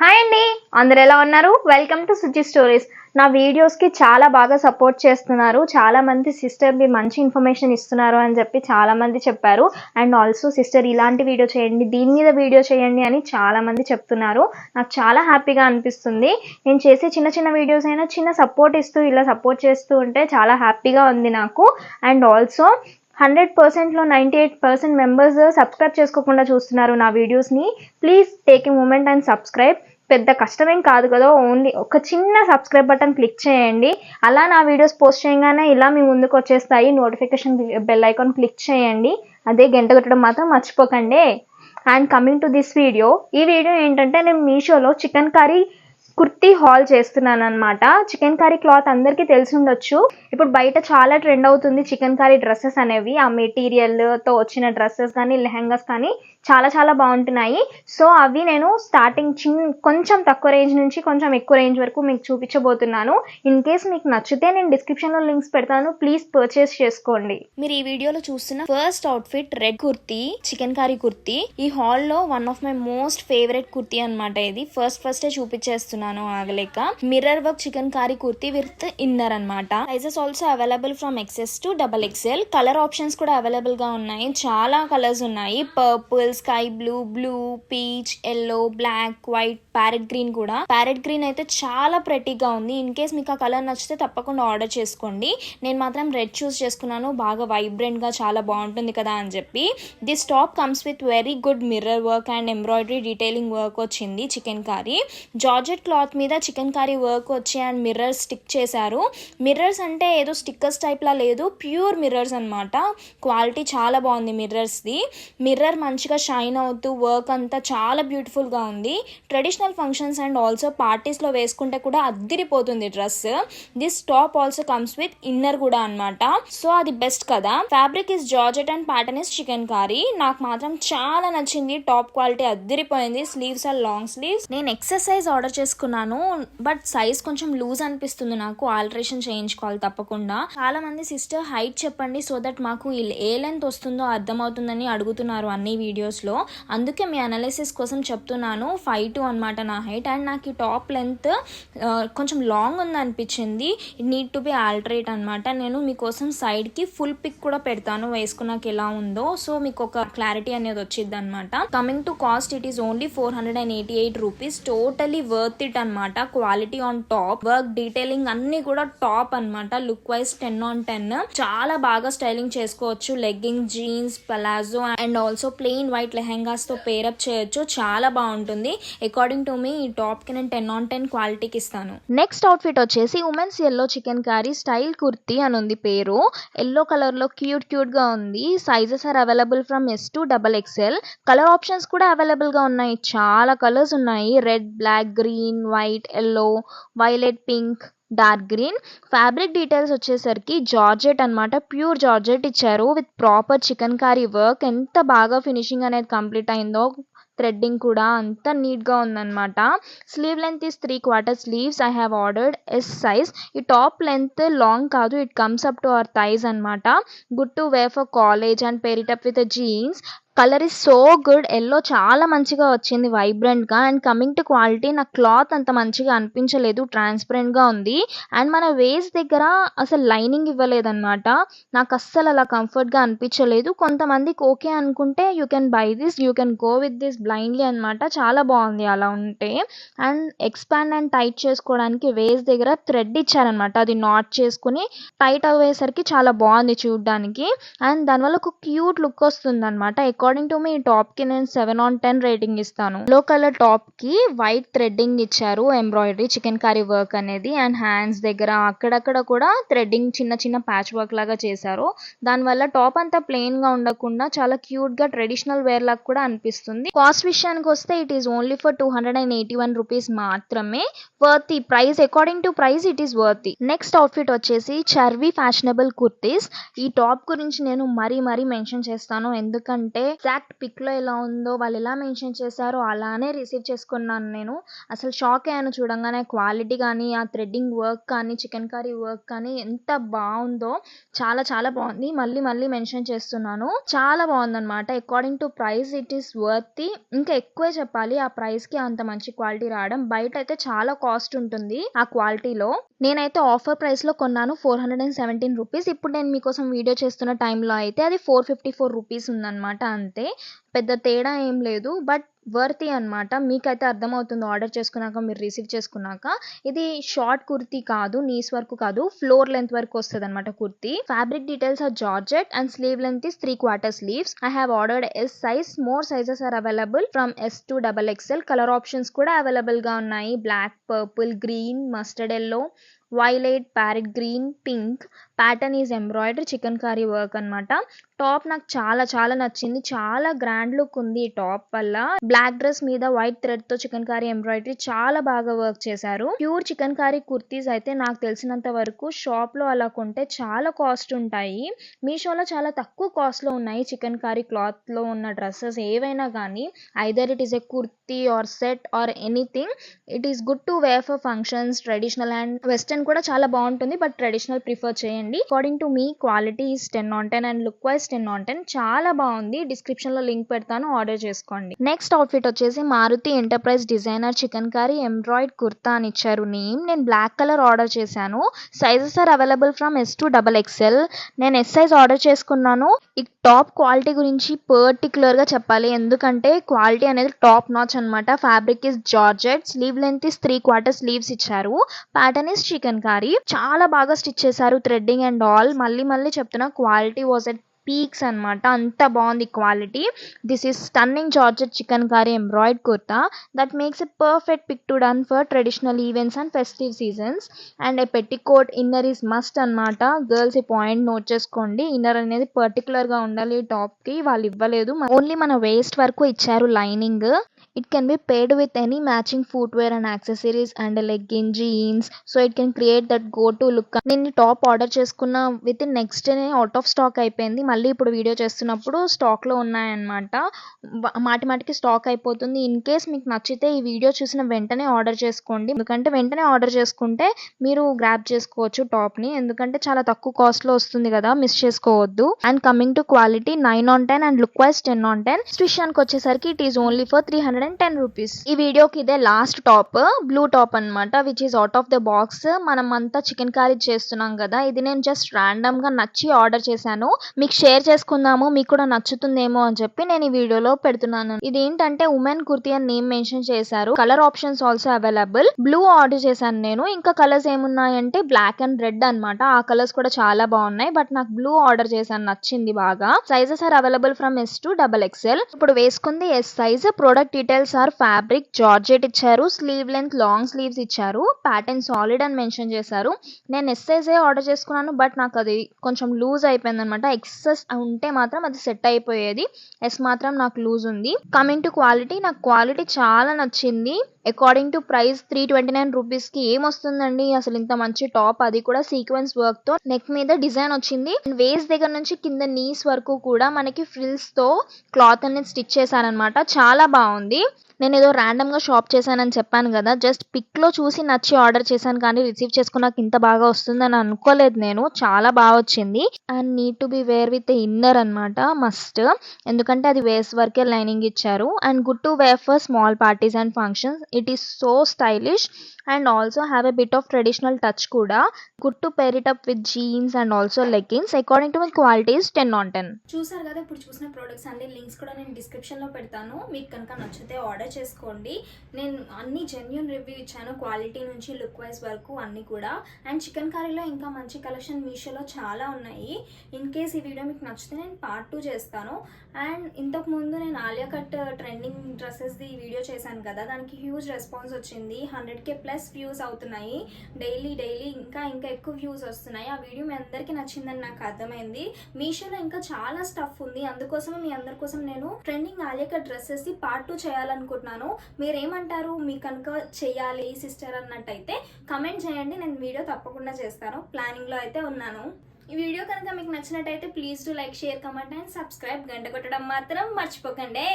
Hi అండి, అందరు ఎలా ఉన్నారు? Welcome to Suji stories. నా వీడియోస్కి చాలా బాగా సపోర్ట్ చేస్తున్నారు. చాలా మంది సిస్టర్ మీ మంచి ఇన్ఫర్మేషన్ ఇస్తున్నారు అని చెప్పి చాలా మంది చెప్పారు. అండ్ ఆల్సో సిస్టర్ ఇలాంటి వీడియో చేయండి, దీని మీద వీడియో చేయండి అని చాలా మంది చెప్తున్నారు. నాకు చాలా హ్యాపీగా అనిపిస్తుంది. నేను చేసే చిన్న చిన్న వీడియోస్ అయినా చిన్న సపోర్ట్ ఇస్తూ ఇలా సపోర్ట్ చేస్తూ ఉంటే చాలా హ్యాపీగా ఉంది నాకు. అండ్ ఆల్సో 100%లో 98% మెంబర్స్ సబ్స్క్రైబ్ చేసుకోకుండా చూస్తున్నారు నా వీడియోస్ని. Please take a moment and subscribe. పెద్ద కష్టమేం కాదు కదా, ఓన్లీ ఒక చిన్న సబ్స్క్రైబ్ బటన్ క్లిక్ చేయండి. అలా నా వీడియోస్ పోస్ట్ చేయగానే ఇలా మీ ముందుకు వచ్చేస్తాయి. నోటిఫికేషన్ బెల్ ఐకాన్ క్లిక్ చేయండి, అదే గంట కొట్టడం మాత్రం మర్చిపోకండి. And coming to this video, ఈ వీడియో ఏంటంటే నేను మీషోలో చికెన్ కర్రీ కుర్తీ హాల్ చేస్తున్నాను అనమాట. చికెన్ కర్రీ క్లాత్ అందరికీ తెలిసి ఉండొచ్చు. ఇప్పుడు బయట చాలా ట్రెండ్ అవుతుంది చికెన్ కర్రీ డ్రెస్సెస్ అనేవి. ఆ మెటీరియల్తో వచ్చిన డ్రెస్సెస్ కానీ లెహంగాస్ కానీ చాలా చాలా బాగుంటున్నాయి. సో అవి నేను స్టార్టింగ్ కొంచెం తక్కువ రేంజ్ నుంచి కొంచెం ఎక్కువ రేంజ్ వరకు మీకు చూపించబోతున్నాను. ఇన్ కేస్ మీకు నచ్చితే నేను డిస్క్రిప్షన్లో లింక్స్ పెడతాను, ప్లీజ్ పర్చేస్ చేసుకోండి. మీరు ఈ వీడియోలో చూస్తున్న first outfit red kurti, chikankari kurti. ఈ హాల్లో one of my most favourite kurti అనమాట. ఇది ఫస్టే చూపించేస్తున్నాను ఆగలేక. Mirror work chikankari kurti with inner అనమాట. Sizes also available from XS to XXL. Colour options కూడా అవైలబుల్ గా ఉన్నాయి. చాలా కలర్స్ ఉన్నాయి. Purple, sky blue, blue, peach, yellow, black, white, parrot green కూడా. ప్యారెట్ గ్రీన్ అయితే చాలా ప్రెటీగా ఉంది. ఇన్ కేస్ మీకు ఆ కలర్ నచ్చితే తప్పకుండా ఆర్డర్ చేసుకోండి. నేను మాత్రం రెడ్ చూస్ చేసుకున్నాను, బాగా వైబ్రెంట్ గా చాలా బాగుంటుంది కదా అని చెప్పి. This top comes with very good mirror work and embroidery detailing work వచ్చింది. చికెన్ కర్రీ జార్జెట్ క్లాత్ మీద చికెన్ కర్రీ వర్క్ వచ్చి అండ్ మిర్రర్స్ స్టిక్ చేశారు. మిర్రర్స్ అంటే ఏదో స్టిక్కర్స్ టైప్ లా లేదు, ప్యూర్ మిర్రర్స్ అనమాట. క్వాలిటీ చాలా బాగుంది మిర్రర్స్ది. మిర్రర్ మంచిగా షైన్ అవుతూ వర్క్ అంతా చాలా బ్యూటిఫుల్ గా ఉంది. Traditional functions and also parties లో వేసుకుంటే కూడా అద్దిరిపోతుంది dress. This top also comes with inner కూడా అనమాట. సో అది బెస్ట్ కదా. Fabric is georgette and pattern is chikankari. నాకు మాత్రం చాలా నచ్చింది. టాప్ క్వాలిటీ అద్దిరిపోయింది. Sleeves are long sleeves. నేను ఎక్సర్సైజ్ ఆర్డర్ చేసుకున్నాను, బట్ సైజ్ కొంచెం లూజ్ అనిపిస్తుంది నాకు. ఆల్టరేషన్ చేయించుకోవాలి తప్పకుండా. చాలా మంది సిస్టర్ హైట్ చెప్పండి సో దట్ మాకు ఏ లెంత్ వస్తుందో అర్థమవుతుందని అడుగుతున్నారు అన్ని వీడియోస్ లో. అందుకే మీ అనాలిసిస్ కోసం చెప్తున్నాను. 5'2" అనమాట నా హైట్. అండ్ నాకు ఈ టాప్ లెంత్ కొంచెం లాంగ్ ఉంది అనిపించింది. It need to B alter it అనమాట. నేను మీకోసం సైడ్ కి ఫుల్ పిక్ కూడా పెడతాను వేసుకున్నాక ఎలా ఉందో. సో మీకు ఒక క్లారిటీ అనేది వచ్చింది అనమాట. Coming to cost, it is only 488 rupees. Totally worth it అనమాట. Quality on top, work detailing అన్ని కూడా టాప్ అనమాట. Look wise 10 on 10. చాలా బాగా స్టైలింగ్ చేసుకోవచ్చు. Legging, jeans, palazzo and also plain white lehengas తో పేరప్ చేయొచ్చు. చాలా బాగుంటుంది. అకార్డింగ్ టు మీ ఈ టాప్ కి నేను 10 on 10 క్వాలిటీకి ఇస్తాను. నెక్స్ట్ అవుట్ఫిట్ వచ్చేసి women's yellow chikankari style kurti అని ఉంది పేరు. ఎల్లో కలర్ లో క్యూట్ గా ఉంది. Sizes are available from S to XXL. Colour options కూడా అవైలబుల్ గా ఉన్నాయి. చాలా కలర్స్ ఉన్నాయి. Red, black, green, white, yellow, violet, pink, dark green. Fabric details వచ్చేసరికి జార్జెట్ అనమాట. ప్యూర్ జార్జెట్ ఇచ్చారు with proper chikankari work. ఎంత బాగా ఫినిషింగ్ అనేది కంప్లీట్ అయిందో. థ్రెడ్డింగ్ కూడా అంత నీట్ గా ఉందన్నమాట. Sleeve length is 3/4 sleeves. I have ordered S size. ఈ టాప్ లెంత్ లాంగ్ కాదు, it comes up to our thighs అనమాట. Good to wear for college and pair it up with jeans. Colour is so good. Yellow చాలా మంచిగా వచ్చింది, vibrant గా. And coming to quality, నాకు cloth అంత మంచిగా అనిపించలేదు, ట్రాన్స్పరెంట్ గా ఉంది. అండ్ మన వేస్ట్ దగ్గర అసలు లైనింగ్ ఇవ్వలేదన్నమాట. నాకు అస్సలు అలా కంఫర్ట్ గా అనిపించలేదు. కొంతమందికి ఓకే అనుకుంటే you can buy this, you can go with this blindly అనమాట. చాలా బాగుంది అలా ఉంటే. అండ్ ఎక్స్పాండ్ అండ్ టైట్ చేసుకోవడానికి వేస్ట్ దగ్గర థ్రెడ్ ఇచ్చారనమాట. అది నాట్ చేసుకుని టైట్ అయ్యేసరికి చాలా బాగుంది చూడడానికి. అండ్ దానివల్ల ఒక క్యూట్ లుక్ వస్తుంది అనమాట. అకార్డింగ్ టు మీ ఈ టాప్ కి నేను 7 on 10 రేటింగ్ ఇస్తాను. ఎల్లో కలర్ టాప్ కి వైట్ థ్రెడ్డింగ్ ఇచ్చారు, ఎంబ్రాయిడరీ చికెన్ కర్రీ వర్క్ అనేది. అండ్ హ్యాండ్స్ దగ్గర అక్కడక్కడ కూడా థ్రెడ్డింగ్ చిన్న ప్యాచ్ వర్క్ లాగా చేశారు. దానివల్ల టాప్ అంతా ప్లెయిన్ గా ఉండకుండా చాలా క్యూట్ గా ట్రెడిషనల్ వేర్ లాగా కూడా అనిపిస్తుంది. కాస్ట్ విషయానికి వస్తే it is only for 281 rupees మాత్రమే. Worthy price, according to price it is worthy. Next outfit వచ్చేసి చర్వీ ఫ్యాషనబుల్ కుర్తీస్. ఈ టాప్ గురించి నేను మరీ మెన్షన్ చేస్తాను, ఎందుకంటే ఎగ్జాక్ట్ పిక్‌లో ఎలా ఉందో వాళ్ళు ఎలా మెన్షన్ చేశారో అలానే రిసీవ్ చేసుకున్నాను నేను. అసలు షాక్ అయ్యాను చూడంగానే. క్వాలిటీ గానీ, ఆ థ్రెడ్డింగ్ వర్క్ కానీ, చికెన్ కర్రీ వర్క్ కానీ ఎంత బావుందో. చాలా చాలా బావుంది. మళ్ళీ మళ్ళీ మెన్షన్ చేస్తున్నాను. చాలా బావుందనమాట. According to price it is worthy. ఇంకా ఎక్కువే చెప్పాలి. ఆ ప్రైస్‌కి అంత మంచి క్వాలిటీ రావడం. బయటైతే చాలా కాస్ట్ ఉంటుంది ఆ క్వాలిటీలో. నేనైతే ఆఫర్ ప్రైస్‌లో కొన్నాను. 417 రూపీస్. ఇప్పుడు నేను మీకోసం వీడియో చేస్తున్న టైంలో అయితే అది 454 రూపీస్ ఉందనమాట అంతే. పెద్ద తేడా ఏం లేదు. బట్ వర్తీ అనమాట. మీకైతే అర్థమవుతుంది ఆర్డర్ చేసుకున్నాక, మీరు రిసీవ్ చేసుకున్నాక. ఇది షార్ట్ కుర్తీ కాదు, నీస్ వరకు కాదు, ఫ్లోర్ లెంత్ వరకు వస్తదనమాట kurti. Fabric details are georgette and sleeve length is 3/4 sleeves. I have ordered S size. More sizes are available from S to XXL. Colour options కూడా అవైలబుల్ గా ఉన్నాయి. Black, purple, green, mustard yellow, violet, parrot green, pink. Pattern is embroidery chikankari work అనమాట. Top నాకు చాలా చాలా నచ్చింది. చాలా grand look ఉంది ఈ టాప్ వల్ల. బ్లాక్ డ్రెస్ మీద వైట్ థ్రెడ్ తో చికెన్ కర్రీ ఎంబ్రాయిడరీ చాలా బాగా వర్క్ చేశారు. ప్యూర్ చికెన్ కర్రీ కుర్తీస్ అయితే నాకు తెలిసినంత వరకు షాప్ లో అలా కొంటే చాలా కాస్ట్ ఉంటాయి. మీషోలో చాలా తక్కువ కాస్ట్ లో ఉన్నాయి చికెన్ కర్రీ క్లాత్ లో ఉన్న డ్రెస్సెస్ ఏవైనా కానీ. Either it is a kurti or set or anything. It is good to wear for functions. Traditional and western కూడా చాలా బాగుంటుంది. బట్ ట్రెడిషనల్ ప్రిఫర్ చేయండి. అకార్డింగ్ టు మీ quality is 10/10 and look wise 10/10. చాలా బాగుంది. డిస్క్రిప్షన్ లో లింక్ పెడతాను, ఆర్డర్ చేసుకోండి. నెక్స్ట్ అవుట్ఫిట్ వచ్చేసి Maruti Enterprise designer chikankari embroidered kurta అని ఇచ్చారు నేమ్. నేను బ్లాక్ కలర్ ఆర్డర్ చేశాను. Sizes are available from S to XXL. నేను S సైజ్ ఆర్డర్ చేసుకున్నాను. ఈ టాప్ క్వాలిటీ గురించి పర్టికులర్ గా చెప్పాలి. ఎందుకంటే క్వాలిటీ అనేది టాప్ నాచ్ అనమాట. Fabric is georgette. Sleeve length is 3/4 sleeves ఇచ్చారు. Pattern is chikankari. చాలా బాగా స్టిచ్ చేశారు, థ్రెడ్డింగ్ అండ్ ఆల్. మళ్ళీ మళ్ళీ చెప్తున్నా, క్వాలిటీ వాజ్ ఎట్ పీక్స్ అనమాట. అంత బాగుంది quality. This is stunning georgette chikankari embroidered kurta that makes a perfect pick to don for traditional events and festive seasons. And a petticoat inner is must అనమాట. Girls ఈ point note చేసుకోండి. Inner అనేది particular గా ఉండాలి top కి. వాళ్ళు ఇవ్వలేదు, only మన వేస్ట్ వరకు ఇచ్చారు lining. It can be paired with any matching footwear and accessories and leggings, jeans. So it can create that go-to look. నేను టాప్ ఆర్డర్ చేసుకున్న with in next day out of stock అయిపోయింది. మళ్ళీ ఇప్పుడు video చేస్తున్నప్పుడు stock లో ఉన్నాయన్నమాట. మాటి మాటికి స్టాక్ అయిపోతుంది. ఇన్ కేస్ మీకు నచ్చితే ఈ వీడియో చూసిన వెంటనే ఆర్డర్ చేసుకోండి. ఎందుకంటే వెంటనే ఆర్డర్ చేసుకుంటే మీరు గ్రాబ్ చేసుకోవచ్చు టాప్ ని. ఎందుకంటే చాలా తక్కువ కాస్ట్ లో వస్తుంది కదా, మిస్ చేసుకోవద్దు. And coming to quality 9/10 and look wise 10/10. విషయానికి వచ్చేసరికి it is only for 310 rupees. ఈ వీడియోకి ఇదే లాస్ట్ టాప్, బ్లూ టాప్ అనమాట, which is out of the box. మనం అంతా చికెన్ కర్రీ చేస్తున్నాం కదా, ఇది నేను జస్ట్ ర్యాండమ్ గా నచ్చి ఆర్డర్ చేశాను. మీకు షేర్ చేసుకుందాము, మీకు కూడా నచ్చుతుందేమో అని చెప్పి నేను ఈ వీడియోలో పెడుతున్నాను. ఇది ఏంటంటే ఉమెన్ కుర్తీ అని నేమ్ మెన్షన్ చేశారు. Colour options also available. Blue order చేశాను నేను. ఇంకా కలర్స్ ఏమున్నాయంటే బ్లాక్ అండ్ రెడ్ అనమాట. ఆ కలర్స్ కూడా చాలా బాగున్నాయి. బట్ నాకు బ్లూ ఆర్డర్ చేశాను, నచ్చింది బాగా. Sizes are available from S to XXL. ఇప్పుడు వేసుకుంది S size. Product details are fabric georgette ఇచ్చారు. స్లీవ్ లెంత్ లాంగ్ స్లీవ్స్ ఇచ్చారు. ప్యాటర్న్ సాలిడ్ అని మెన్షన్ చేశారు. నేను S సైజే ఆర్డర్ చేసుకున్నాను. బట్ నాకు అది కొంచెం లూజ్ అయిపోయింది అనమాట. ఎక్సెస్ ఉంటే మాత్రం అది సెట్ అయిపోయేది. S మాత్రం నాకు లూజ్ ఉంది. కమింగ్ టు క్వాలిటీ, నాకు క్వాలిటీ చాలా నచ్చింది. అకార్డింగ్ టు ప్రైస్ 329 రూపీస్ కి ఏమొస్తుందండి అసలు ఇంత మంచి టాప్, అది కూడా సీక్వెన్స్ వర్క్ తో. నెక్ మీద డిజైన్ వచ్చింది. వేస్ట్ దగ్గర నుంచి కింద నీస్ వరకు కూడా మనకి ఫ్రిల్స్ తో క్లాత్ అనేది స్టిచ్ చేశారనమాట. చాలా బాగుంది. నేను ఏదో ర్యాండమ్ గా షాప్ చేశానని చెప్పాను కదా, జస్ట్ పిక్ లో చూసి నచ్చి ఆర్డర్ చేశాను, కానీ రిసీవ్ చేసుకున్నాక ఇంత బాగా వస్తుందని అనుకోలేదు నేను. చాలా బాగా వచ్చింది. And need to be wear with inner అనమాట, మస్ట్. ఎందుకంటే అది వేస్ట్ వరకే లైనింగ్ ఇచ్చారు. And good to wear for small parties and functions. It is so stylish and also have a bit of traditional touch కూడా. Good to pair it up with jeans and also leggings. According to my quality is 10/10. చూసారు కదా, ఇప్పుడు చూసిన products అన్ని links కూడా నేను డిస్క్రిప్షన్లో పెడతాను. మీకు కనుక నచ్చితే ఆర్డర్ చేసుకోండి. నేను అన్ని జెన్యూన్ రివ్యూ ఇచ్చాను, క్వాలిటీ నుంచి లుక్ వైజ్ వరకు అన్ని కూడా. అండ్ చికెన్ కర్రీలో ఇంకా మంచి కలెక్షన్ మీషోలో చాలా ఉన్నాయి. ఇన్ కేస్ ఈ వీడియో మీకు నచ్చితే నేను పార్ట్ 2 చేస్తాను. అండ్ ఇంతకుముందు నేను ఆలియా కట్ ట్రెండింగ్ డ్రెస్సెస్ది వీడియో చేశాను కదా, దానికి హ్యూజ్ రెస్పాన్స్ వచ్చింది. 100K ప్లస్ వ్యూస్ అవుతున్నాయి డైలీ. ఇంకా ఎక్కువ వ్యూస్ వస్తున్నాయి. ఆ వీడియో మీ అందరికీ నచ్చిందని నాకు అర్థమైంది. మీషోలో ఇంకా చాలా స్టఫ్ ఉంది. అందుకోసమే మీ అందరి కోసం నేను trending Alia cut dresses part 2 చేయాలనుకుంటున్నాను. మీరేమంటారు? మీ కనుక చెయ్యాలి సిస్టర్ అన్నట్టయితే కమెంట్ చేయండి, నేను వీడియో తప్పకుండా చేస్తాను. ప్లానింగ్లో అయితే ఉన్నాను. ఈ వీడియో కనుక మీకు నచ్చినట్టయితే please to like share comment and subscribe, గంట కొట్టడం మాత్రం మర్చిపోకండి.